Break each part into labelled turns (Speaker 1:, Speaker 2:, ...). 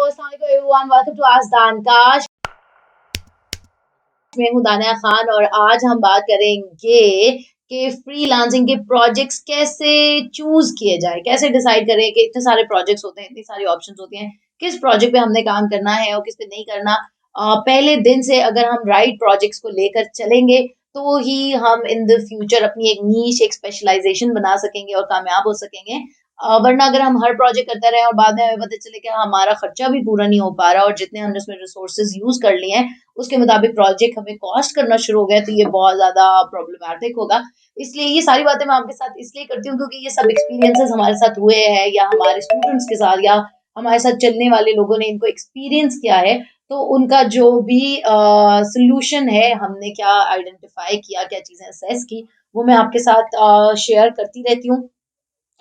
Speaker 1: अस्सलाम वालेकुम everyone, welcome to आज दानकाश। मैं हूं दानिया खान और आज हम बात करेंगे कि फ्रीलांसिंग के प्रोजेक्ट्स कैसे चूज किए जाए, कैसे डिसाइड करें कि इतने सारे प्रोजेक्ट्स होते हैं, इतनी सारी ऑप्शंस होती हैं, किस प्रोजेक्ट पे हमने काम करना है और किस पे नहीं करना। पहले दिन से अगर हम राइट प्रोजेक्ट्स को लेकर चलेंगे तो ही हम इन द फ्यूचर अपनी एक नीश, एक स्पेशलाइजेशन बना सकेंगे और कामयाब हो सकेंगे। वरना अगर हम हर प्रोजेक्ट करते रहे और बाद में हमें पता चले कि हमारा खर्चा भी पूरा नहीं हो पा रहा और जितने हमने उसमें रिसोर्सेज यूज कर लिए हैं उसके मुताबिक प्रोजेक्ट हमें कॉस्ट करना शुरू हो गया, तो ये बहुत ज्यादा प्रॉब्लमैटिक होगा। इसलिए ये सारी बातें मैं आपके साथ इसलिए करती हूँ क्योंकि ये सब एक्सपीरियंसेस हमारे साथ हुए हैं या हमारे स्टूडेंट्स के साथ या हमारे साथ चलने वाले लोगों ने इनको एक्सपीरियंस किया है। तो उनका जो भी सोल्यूशन है, हमने क्या आइडेंटिफाई किया, क्या चीजें असेस की, वो मैं आपके साथ शेयर करती रहती हूँ।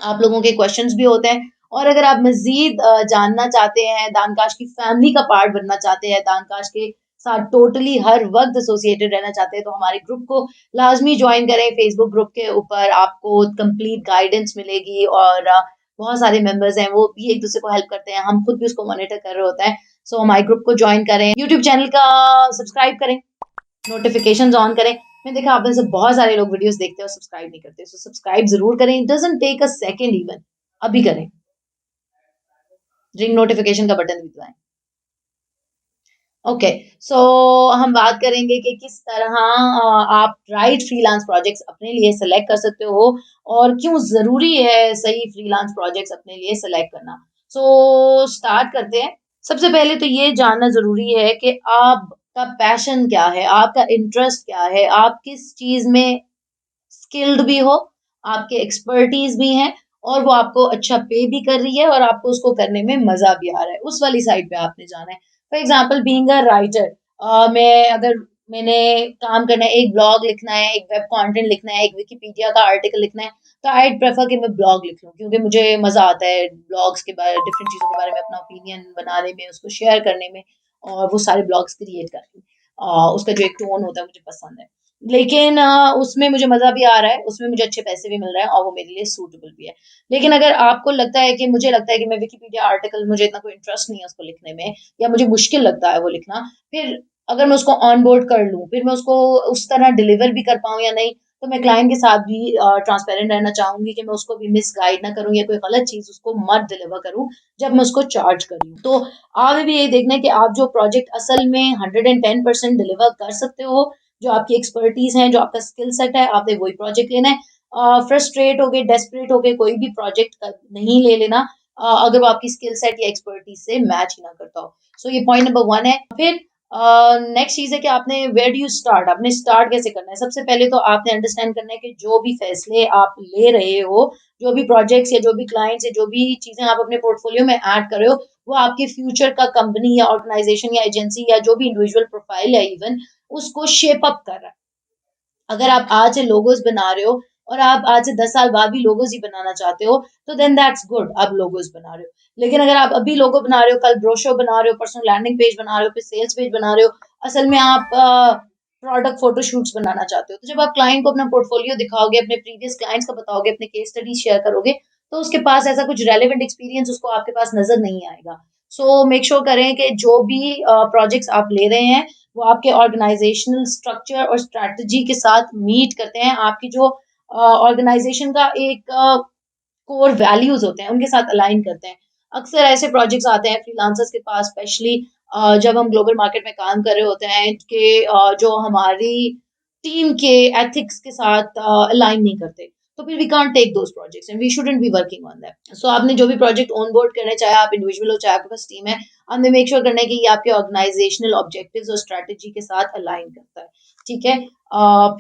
Speaker 1: आप लोगों के क्वेश्चंस भी होते हैं और अगर आप मजीद जानना चाहते हैं, दानकाश की फैमिली का पार्ट बनना चाहते हैं, दानकाश के साथ टोटली हर वक्त एसोसिएटेड रहना चाहते हैं, तो हमारे ग्रुप को लाजमी ज्वाइन करें। फेसबुक ग्रुप के ऊपर आपको कंप्लीट गाइडेंस मिलेगी और बहुत सारे मेंबर्स हैं, वो भी एक दूसरे को हेल्प करते हैं, हम खुद भी उसको मॉनिटर कर रहे होते हैं। सो हमारे ग्रुप को ज्वाइन करें, यूट्यूब चैनल का सब्सक्राइब करें, नोटिफिकेशंस ऑन करें। मैं देखा आप में से बहुत सारे लोग वीडियोस देखते हैं और सब्सक्राइब नहीं करते, सो सब्सक्राइब जरूर करें। It doesn't take a second even, अभी करें। रिंग नोटिफिकेशन का बटन भी दबाएं। ओके, सो हम बात करेंगे कि किस तरह आप राइट फ्रीलांस प्रोजेक्ट्स अपने लिए सेलेक्ट कर सकते हो और क्यों जरूरी है सही फ्रीलांस प्रोजेक्ट्स अपने लिए सेलेक्ट करना। सो स्टार्ट करते हैं। सबसे पहले तो ये जानना जरूरी है कि आपका पैशन क्या है, आपका इंटरेस्ट क्या है, आप किस चीज में स्किल्ड भी हो, आपके एक्सपर्टीज भी हैं और वो आपको अच्छा पे भी कर रही है और आपको उसको करने में मजा भी आ रहा है, उस वाली साइड पे आपने जाना है। For example being a writer, मैं अगर मैंने काम करना है, एक ब्लॉग लिखना है, एक वेब कंटेंट लिखना है, एक विकिपीडिया का आर्टिकल लिखना है, तो आई प्रेफर कि मैं ब्लॉग लिख लूं क्योंकि मुझे मजा आता है ब्लॉग्स के बारे, डिफरेंट चीजों के बारे में अपना ओपिनियन बनाने में, उसको शेयर करने में और वो सारे ब्लॉग्स क्रिएट करने में। उसका जो एक टोन होता है मुझे पसंद है, लेकिन उसमें मुझे मजा भी आ रहा है, उसमें मुझे अच्छे पैसे भी मिल रहे हैं और वो मेरे लिए सूटेबल भी है। लेकिन अगर आपको लगता है कि मुझे लगता है कि मैं विकिपीडिया आर्टिकल, मुझे इतना कोई इंटरेस्ट नहीं है उसको लिखने में या मुझे मुश्किल लगता है वो लिखना, फिर अगर मैं उसको ऑन बोर्ड कर लूं, फिर मैं उसको उस तरह डिलीवर भी कर पाऊं या नहीं, तो मैं क्लाइंट के साथ भी ट्रांसपेरेंट रहना चाहूंगी कि मैं उसको भी मिस गाइड ना करूं या कोई गलत चीज उसको मत डिलीवर करूं जब मैं उसको चार्ज करूं। तो आप भी यही देखना है कि आप जो प्रोजेक्ट असल में 110% डिलीवर कर सकते हो, जो आपकी एक्सपर्टीज है, जो आपका स्किल सेट है, आपने वही प्रोजेक्ट लेना है। फ्रस्ट्रेट हो गए, डेस्परेट हो गए, कोई भी प्रोजेक्ट नहीं ले लेना अगर वो आपकी स्किल सेट या एक्सपर्टीज से मैच ही ना करता हो। सो ये पॉइंट नंबर 1 है। फिर नेक्स्ट चीज है कि आपने वेयर डू यू स्टार्ट, आपने स्टार्ट कैसे करना है। सबसे पहले तो आपने अंडरस्टैंड करना है कि जो भी फैसले आप ले रहे हो, जो भी प्रोजेक्ट्स या जो भी क्लाइंट्स या जो भी चीजें आप अपने पोर्टफोलियो में ऐड कर रहे हो, वो आपके फ्यूचर का कंपनी या ऑर्गेनाइजेशन या एजेंसी या जो भी इंडिविजुअल प्रोफाइल या इवन उसको शेप अप कर रहा है। अगर आप आज से लोगोज बना रहे हो और आप आज से 10 साल बाद भी लोगोज ही बनाना चाहते हो, तो देन दैट्स गुड, आप लोगोज बना रहे हो। लेकिन अगर आप अभी लोगो बना रहे हो, कल ब्रोशर बना रहे हो, पर्सनल लैंडिंग पेज बना रहे हो, फिर सेल्स पेज बना रहे हो, असल में आप प्रोडक्ट फोटोशूट्स बनाना चाहते हो, तो जब आप क्लाइंट को अपना पोर्टफोलियो दिखाओगे, अपने प्रीवियस क्लाइंट्स का बताओगे, अपने केस स्टडी शेयर करोगे, तो उसके पास ऐसा कुछ रेलेवेंट एक्सपीरियंस उसको आपके पास नजर नहीं आएगा। सो मेक श्योर करें कि जो भी प्रोजेक्ट्स आप ले रहे हैं वो आपके ऑर्गेनाइजेशनल स्ट्रक्चर और स्ट्रैटेजी के साथ मीट करते हैं, आपकी जो ऑर्गेनाइजेशन का एक कोर वैल्यूज होते हैं उनके साथ अलाइन करते हैं। अक्सर ऐसे प्रोजेक्ट्स आते हैं फ्रीलांसर्स के पास, स्पेशली जब हम ग्लोबल मार्केट में काम कर रहे होते हैं, कि जो हमारी टीम के एथिक्स के साथ अलाइन नहीं करते, तो फिर we can't take those projects and we shouldn't be working on that. So आपने जो भी प्रोजेक्ट ऑन बोर्ड करना है, चाहे आप इंडिविजुअल हो चाहे आपके पास टीम है, आपने मेक श्योर करना है कि ये आपके ऑर्गेनाइजेशनल ऑब्जेक्टिव्स और स्ट्रेटजी के साथ अलाइन करता है। ठीक है।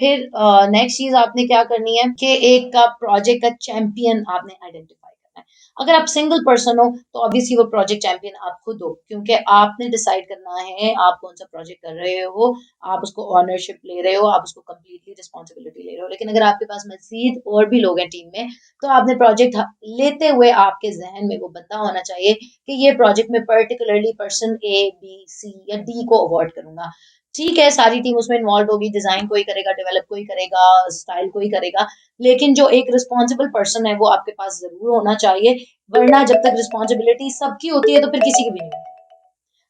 Speaker 1: फिर नेक्स्ट चीज आपने क्या करनी है कि एक का प्रोजेक्ट का चैंपियन आपने आइडेंटिफाई करना है। अगर आप सिंगल पर्सन हो तो ऑब्वियसली वो प्रोजेक्ट चैंपियन आप खुद हो, क्योंकि आपने डिसाइड करना है आप कौन सा प्रोजेक्ट कर रहे हो, आप उसको ऑनरशिप ले रहे हो, आप उसको कंप्लीटली रिस्पॉन्सिबिलिटी ले रहे हो। लेकिन अगर आपके पास मजीद और भी लोग हैं टीम में, तो आपने प्रोजेक्ट लेते हुए आपके जहन में वो बंदा होना चाहिए कि ये प्रोजेक्ट में पर्टिकुलरली पर्सन ए, बी, सी या डी को अवॉर्ड करूंगा। ठीक है, सारी टीम उसमें इन्वॉल्व होगी, डिजाइन कोई करेगा, डेवलप कोई करेगा, स्टाइल कोई करेगा, लेकिन जो एक रिस्पॉन्सिबल पर्सन है वो आपके पास जरूर होना चाहिए। वरना जब तक रिस्पॉन्सिबिलिटी सबकी होती है तो फिर किसी की भी नहीं होती।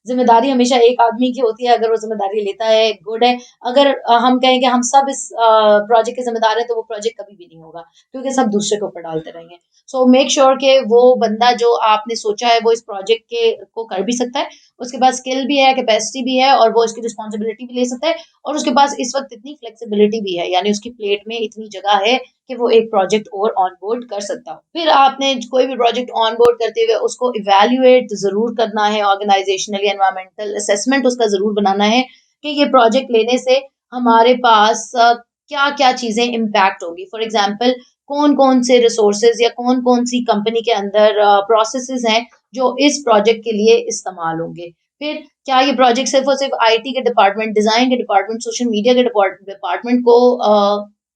Speaker 1: ज़िम्मेदारी हमेशा एक आदमी की होती है, अगर वो ज़िम्मेदारी लेता है, गुड है। अगर हम कहें कि हम सब इस प्रोजेक्ट के ज़िम्मेदार हैं, तो वो प्रोजेक्ट कभी भी नहीं होगा, क्योंकि सब दूसरे के ऊपर डालते रहेंगे। सो मेक श्योर कि वो बंदा जो आपने सोचा है, वो इस प्रोजेक्ट के को कर भी सकता है, उसके पास स्किल भी है, कैपेसिटी भी है और वो इसकी रिस्पॉन्सिबिलिटी भी ले सकता है और उसके पास इस वक़्त इतनी फ्लेक्सिबिलिटी भी है, यानी उसकी प्लेट में इतनी जगह है कि वो एक प्रोजेक्ट और ऑनबोर्ड कर सकता हो। फिर आपने कोई भी प्रोजेक्ट ऑनबोर्ड करते हुए उसको इवैल्यूएट ज़रूर करना है, ऑर्गेनाइजेशनली एनवायरमेंटल असेसमेंट उसका ज़रूर बनाना है कि ये प्रोजेक्ट लेने से हमारे पास क्या-क्या चीज़ें इम्पैक्ट होगी। फॉर एग्ज़ाम्पल कौन-कौन से रिसोर्सेज़ या कौन-कौन सी कंपनी के अंदर प्रोसेसेज़ हैं जो इस प्रोजेक्ट के लिए इस्तेमाल होंगे। फिर क्या ये प्रोजेक्ट सिर्फ़ और सिर्फ़ आईटी के डिपार्टमेंट, डिज़ाइन के डिपार्टमेंट, सोशल मीडिया के डिपार्टमेंट को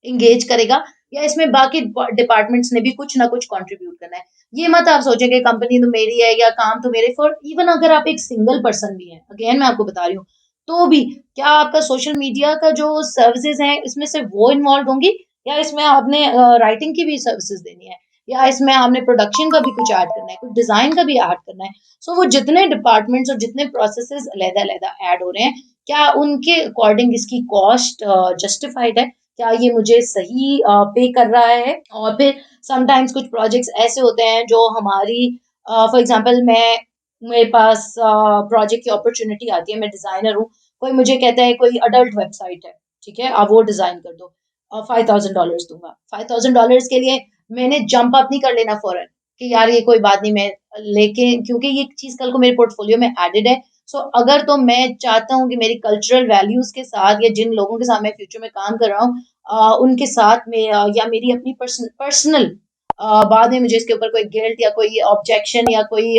Speaker 1: एंगेज करेगा या इसमें बाकी डिपार्टमेंट्स ने भी कुछ ना कुछ कंट्रीब्यूट करना है। ये मत आप सोचें कि कंपनी तो मेरी है या काम तो मेरे फॉर इवन अगर आप एक सिंगल पर्सन भी हैं, अगेन मैं आपको बता रही हूँ, तो भी क्या आपका सोशल मीडिया का जो सर्विसेज़ हैं, इसमें सिर्फ़ वो इन्वॉल्वड होंगी या इसमें आपने राइटिंग की भी सर्विसेज़ देनी है या इसमें आपने प्रोडक्शन का भी कुछ ऐड करना है, कुछ डिज़ाइन का भी ऐड करना है। सो वो जितने डिपार्टमेंट्स और जितने प्रोसेसेज़ अलग-अलग ऐड हो रहे हैं, क्या उनके अकॉर्डिंग इसकी कॉस्ट जस्टिफाइड है? क्या ये मुझे सही पे कर रहा है? और फिर समटाइम्स कुछ प्रोजेक्ट्स ऐसे होते हैं जो हमारी फॉर एग्ज़ाम्पल मेरे पास प्रोजेक्ट की अपॉर्च्युनिटी आती है, मैं डिज़ाइनर हूँ, कोई मुझे कहता है कोई अडल्ट वेबसाइट है, ठीक है? आप वो डिज़ाइन कर दो $5000 दूँगा। $5000 के लिए मैंने जंप अप नहीं कर लेना फ़ौरन कि यार ये कोई बात नहीं मैं लेके क्योंकि ये चीज़ कल को मेरे पोर्टफोलियो में एडेड है। सो अगर तो मैं चाहता हूँ कि मेरी कल्चरल वैल्यूज़ के साथ या जिन लोगों के साथ मैं फ्यूचर में काम कर रहा हूँ उनके साथ में या मेरी अपनी पर्सनल बाद में मुझे इसके ऊपर कोई गिल्ट या कोई ऑब्जेक्शन या कोई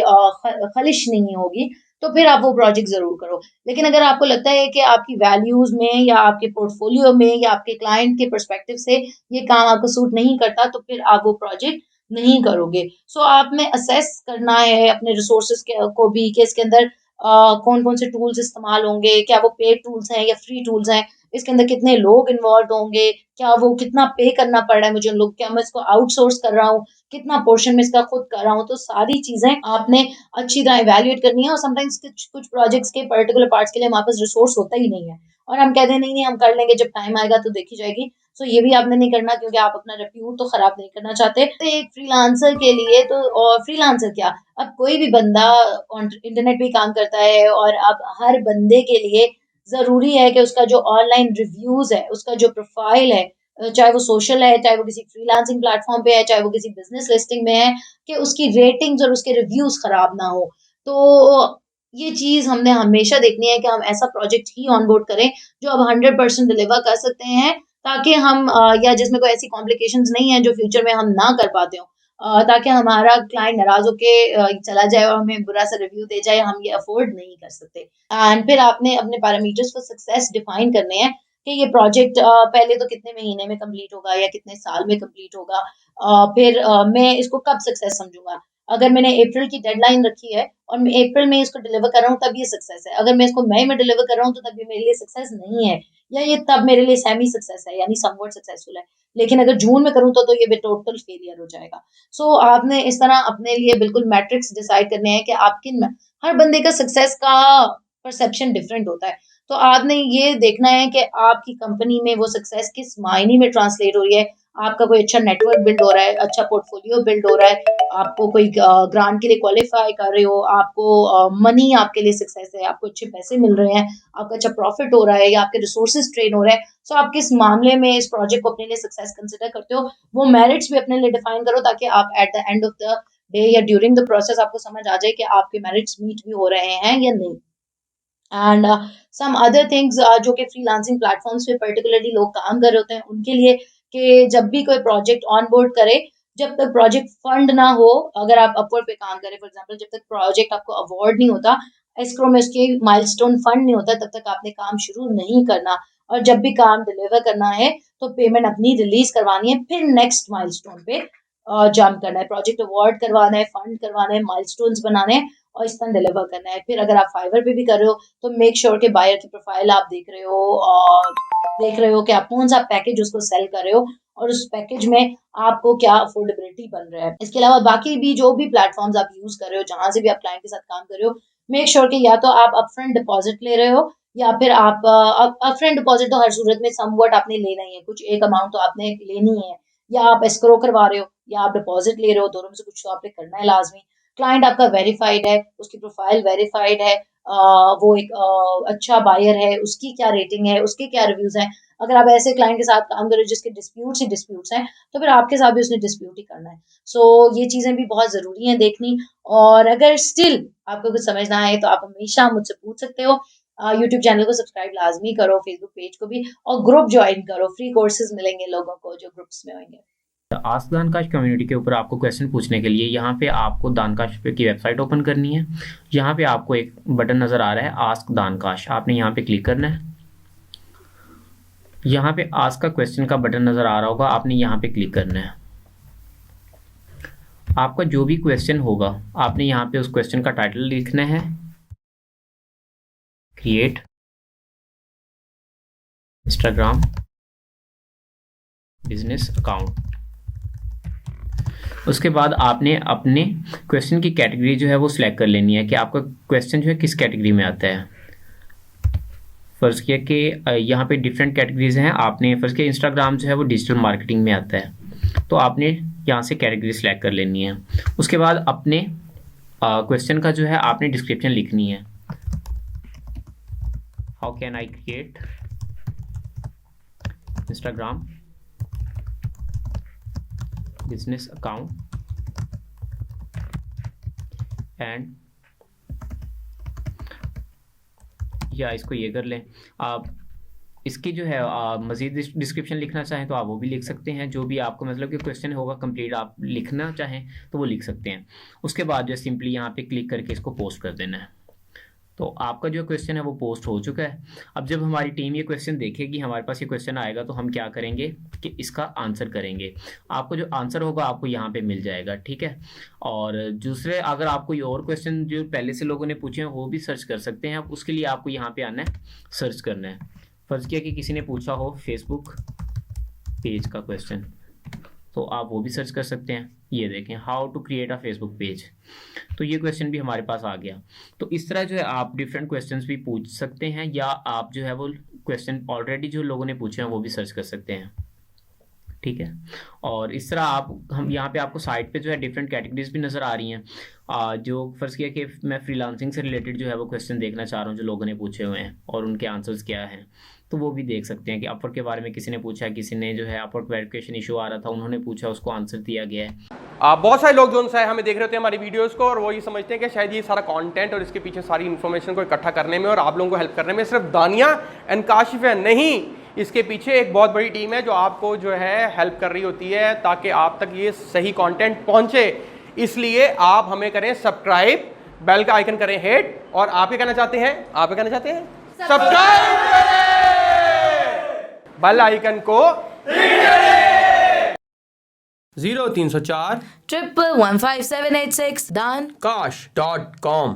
Speaker 1: खलिश नहीं होगी, तो फिर आप वो प्रोजेक्ट ज़रूर करो। लेकिन अगर आपको लगता है कि आपकी वैल्यूज़ में या आपके पोर्टफोलियो में या आपके क्लाइंट के पर्सपेक्टिव से ये काम आपको सूट नहीं करता, तो फिर आप वो प्रोजेक्ट नहीं करोगे। सो आप में असेस करना है अपने रिसोर्सेज़ के को भी कि इसके अंदर कौन-कौन से टूल्स इस्तेमाल होंगे, क्या वो पेड टूल्स हैं या फ्री टूल्स हैं, इसके अंदर कितने लोग इन्वॉल्वड होंगे, क्या वो कितना पे करना पड़ रहा है मुझे उन लोग क्या मैं इसको आउटसोर्स कर रहा हूँ, कितना पोर्शन मैं इसका खुद कर रहा हूँ, तो सारी चीज़ें आपने अच्छी तरह इवैल्यूएट करनी है और समटाइम्स कुछ कुछ प्रोजेक्ट्स के पर्टिकुलर पार्ट्स के लिए हमारे पास रिसोर्स होता ही नहीं है और हम कहते हैं नहीं-नहीं हम कर लेंगे जब टाइम आएगा तो देखी जाएगी। सो ये भी आपने नहीं करना क्योंकि आप अपना रेप्यूट तो खराब नहीं करना चाहते। तो एक फ्रीलांसर के लिए तो और फ्रीलांसर क्या, अब कोई भी बंदा इंटरनेट पे काम करता है और अब हर बंदे के लिए ज़रूरी है कि उसका जो ऑनलाइन रिव्यूज़ है, उसका जो प्रोफ़ाइल है चाहे वो सोशल है, चाहे वो किसी फ्रीलांसिंग प्लेटफ़ॉर्म पे है, चाहे वो किसी बिज़नेस लिस्टिंग में है, कि उसकी रेटिंग्स और उसके रिव्यूज़ खराब ना हो। तो ये चीज़ हमने हमेशा देखनी है कि हम ऐसा प्रोजेक्ट ही ऑनबोर्ड करें, जो अब 100% डिलीवर कर सकते हैं, ताकि हम या जिसमें कोई ऐसी कॉम्प्लिकेशंस नहीं है, जो फ्यूचर में हम ना कर पाते हों। ताकि हमारा क्लाइंट नाराज़ होके चला जाए और हमें बुरा-सा रिव्यू दे जाए, हम ये अफ़ोर्ड नहीं कर सकते। एंड फिर आपने अपने पैरामीटर्स फॉर सक्सेस डिफाइन करने हैं कि ये प्रोजेक्ट पहले तो कितने महीने में कंप्लीट होगा या कितने साल में कंप्लीट होगा। फिर मैं इसको कब सक्सेस समझूँगा? अगर मैंने अप्रैल की डेडलाइन रखी है और मैं अप्रैल में इसको डिलीवर कर रहा हूँ तब ये सक्सेस है। अगर मैं इसको मई में डिलीवर कर रहा हूँ तो तब ये मेरे लिए सक्सेस नहीं है या ये तब मेरे लिए सेमी सक्सेस है यानी समव्हाट सक्सेसफुल है। लेकिन अगर जून में करूँ तो ये टोटल फेलियर हो जाएगा। सो आपने इस तरह अपने लिए बिल्कुल मैट्रिक्स डिसाइड करने हैं कि आप किन हर बंदे का सक्सेस का परसेप्शन डिफरेंट होता है। तो आपने ये देखना है कि आपकी कंपनी में वो सक्सेस किस मायने में ट्रांसलेट हो रही है। आपका कोई अच्छा नेटवर्क बिल्ड हो रहा है, अच्छा पोर्टफोलियो बिल्ड हो रहा है, आपको कोई ग्रांट के लिए क्वालिफाई कर रहे हो, आपको मनी आपके लिए सक्सेस है, आपको अच्छे पैसे मिल रहे हैं, आपका अच्छा प्रॉफिट हो रहा है या आपके रिसोर्सेज ट्रेन हो रहे हैं। सो आप किस मामले में इस प्रोजेक्ट को अपने लिए सक्सेस कंसिडर करते हो, वो मेरिट्स भी अपने लिए डिफाइन करो ताकि आप at the end of the day या ड्यूरिंग द प्रोसेस आपको समझ आ जाए कि आपके मेरिट्स मीट भी हो रहे हैं या नहीं। एंड सम अदर थिंग्स जो कि फ्रीलांसिंग प्लेटफॉर्म्स पे पर्टिकुलरली लोग काम कर रहे होते हैं उनके लिए कि जब भी कोई प्रोजेक्ट ऑन बोर्ड करे जब तक प्रोजेक्ट फंड ना हो अगर आप अपवर्ड पे काम करें फॉर एग्जांपल जब तक प्रोजेक्ट आपको अवार्ड नहीं होता एस्क्रो में उसके माइलस्टोन फंड नहीं होता तब तक आपने काम शुरू नहीं करना और जब भी काम डिलीवर करना है तो पेमेंट अपनी रिलीज करवानी है फिर नेक्स्ट माइलस्टोन पे जंप करना है प्रोजेक्ट अवार्ड करवाना है फंड करवाना है माइलस्टोन्स बनाने हैं और इस तरह डिलीवर करना है फिर अगर आप फाइवर पे भी कर रहे हो तो मेक श्योर कि बायर की प्रोफाइल आप देख रहे हो और देख रहे हो कि आप कौन सा पैकेज उसको सेल कर रहे हो और उस पैकेज में आपको क्या अफोर्डेबिलिटी बन रहा है इसके अलावा बाकी भी जो भी प्लेटफॉर्म्स आप यूज कर रहे हो जहां से भी आप क्लाइंट के साथ काम कर रहे हो मेक श्योर कि या तो आप अपफ्रंट डिपॉजिट ले रहे हो या फिर आप अपफ्रंट डिपॉजिट तो हर सूरत में समवट आपने लेना ही है, कुछ एक अमाउंट तो आपने लेनी है, या आप एस्क्रो करवा रहे हो या आप डिपॉजिट ले रहे हो, दोनों में से कुछ तो आपने करना है लाजमी। क्लाइंट आपका वेरीफाइड है, उसकी प्रोफाइल वेरीफाइड है, वो एक अच्छा बायर है, उसकी क्या रेटिंग है, उसके क्या रिव्यूज हैं। अगर आप ऐसे क्लाइंट के साथ काम करो जिसके डिस्प्यूट्स हैं, तो फिर आपके साथ भी उसने डिस्प्यूट ही करना है। सो ये चीजें भी बहुत जरूरी हैं देखनी। और अगर स्टिल आपको कुछ समझ ना आए तो आप हमेशा मुझसे पूछ सकते हो। यूट्यूब चैनल को सब्सक्राइब लाजमी करो, फेसबुक पेज को भी, और ग्रुप ज्वाइन करो, फ्री कोर्सेज मिलेंगे लोगों को जो ग्रुप्स में होंगे।
Speaker 2: आस्क दानकाश कम्युनिटी के ऊपर आपको क्वेश्चन पूछने के लिए यहाँ पे आपको दानकाश की वेबसाइट ओपन करनी है। यहाँ पे आपको एक बटन नज़र आ रहा है आस्क दानकाश, आपने यहाँ पे क्लिक करना है। यहाँ पे आस्क का क्वेश्चन का बटन नज़र आ रहा होगा, आपने यहाँ पे क्लिक करना है। आपका जो भी क्वेश्चन होगा आपने यहाँ पे उस क्वेश्चन का टाइटल लिखना है, क्रिएट इंस्टाग्राम बिजनेस अकाउंट। उसके बाद आपने अपने क्वेश्चन की कैटेगरी जो है वो सिलेक्ट कर लेनी है कि आपका क्वेश्चन जो है किस कैटेगरी में आता है। फ़र्ज़ किया कि यहाँ पे डिफरेंट कैटेगरीज हैं, आपने फ़र्ज़ किया इंस्टाग्राम जो है वो डिजिटल मार्केटिंग में आता है, तो आपने यहाँ से कैटेगरी सिलेक्ट कर लेनी है। उसके बाद अपने क्वेश्चन का जो है आपने डिस्क्रिप्शन लिखनी है। How can I create Instagram business account and, या इसको ये कर लें आप। इसकी जो है मज़ीद डिस्क्रिप्शन लिखना चाहें तो आप वो भी लिख सकते हैं, जो भी आपको मतलब कि क्वेश्चन होगा कंप्लीट आप लिखना चाहें तो वो लिख सकते हैं। उसके बाद जो सिंपली यहाँ पे क्लिक करके इसको पोस्ट कर देना है। तो आपका जो क्वेश्चन है वो पोस्ट हो चुका है। अब जब हमारी टीम ये क्वेश्चन देखेगी, हमारे पास ये क्वेश्चन आएगा, तो हम क्या करेंगे कि इसका आंसर करेंगे। आपको जो आंसर होगा आपको यहाँ पे मिल जाएगा, ठीक है। और दूसरे अगर आप कोई और क्वेश्चन जो पहले से लोगों ने पूछे हैं वो भी सर्च कर सकते हैं। अब उसके लिए आपको यहाँ पे आना है, सर्च करना है। फ़र्ज़ किया कि किसी ने पूछा हो फेसबुक पेज का क्वेश्चन, तो आप वो भी सर्च कर सकते हैं। ये देखें, how to create a Facebook page, तो ये क्वेश्चन भी हमारे पास आ गया। तो इस तरह जो है आप डिफरेंट क्वेश्चंस भी पूछ सकते हैं, या आप जो है वो क्वेश्चन ऑलरेडी जो लोगों ने पूछे हैं वो भी सर्च कर सकते हैं, ठीक है। और इस तरह हम यहाँ पे आपको साइट पे जो है डिफरेंट कैटेगरीज भी नज़र आ रही हैं। जो फ़र्ज़ किया कि मैं फ्रीलांसिंग से रिलेटेड जो है वो क्वेश्चन देखना चाह रहा हूँ जो लोगों ने पूछे हुए हैं और उनके आंसर्स क्या हैं, तो वो भी देख सकते हैं कि अपवर्क के बारे में किसी ने पूछा है, किसी ने जो है अपवर्क वेरिफिकेशन इशू आ रहा था उन्होंने पूछा, उसको आंसर दिया गया है।
Speaker 3: बहुत सारे लोग जो है हमें देख रहे होते हैं हमारी वीडियोस को, और वो ये समझते हैं कि शायद ये सारा कंटेंट और इसके पीछे सारी इन्फॉर्मेशन को इकट्ठा करने में और आप लोगों को हेल्प करने में सिर्फ दानिया एंड काशिफ है। नहीं, इसके पीछे एक बहुत बड़ी टीम है जो आपको जो है हेल्प कर रही होती है ताकि आप तक ये सही कंटेंट पहुंचे। इसलिए आप हमें करें सब्सक्राइब, बेल का आइकन करें हिट, और आप क्या कहना चाहते हैं? आप क्या कहना चाहते हैं? सब्सक्राइब करें, बेल आइकन को 0304
Speaker 4: 1115786 daankash.com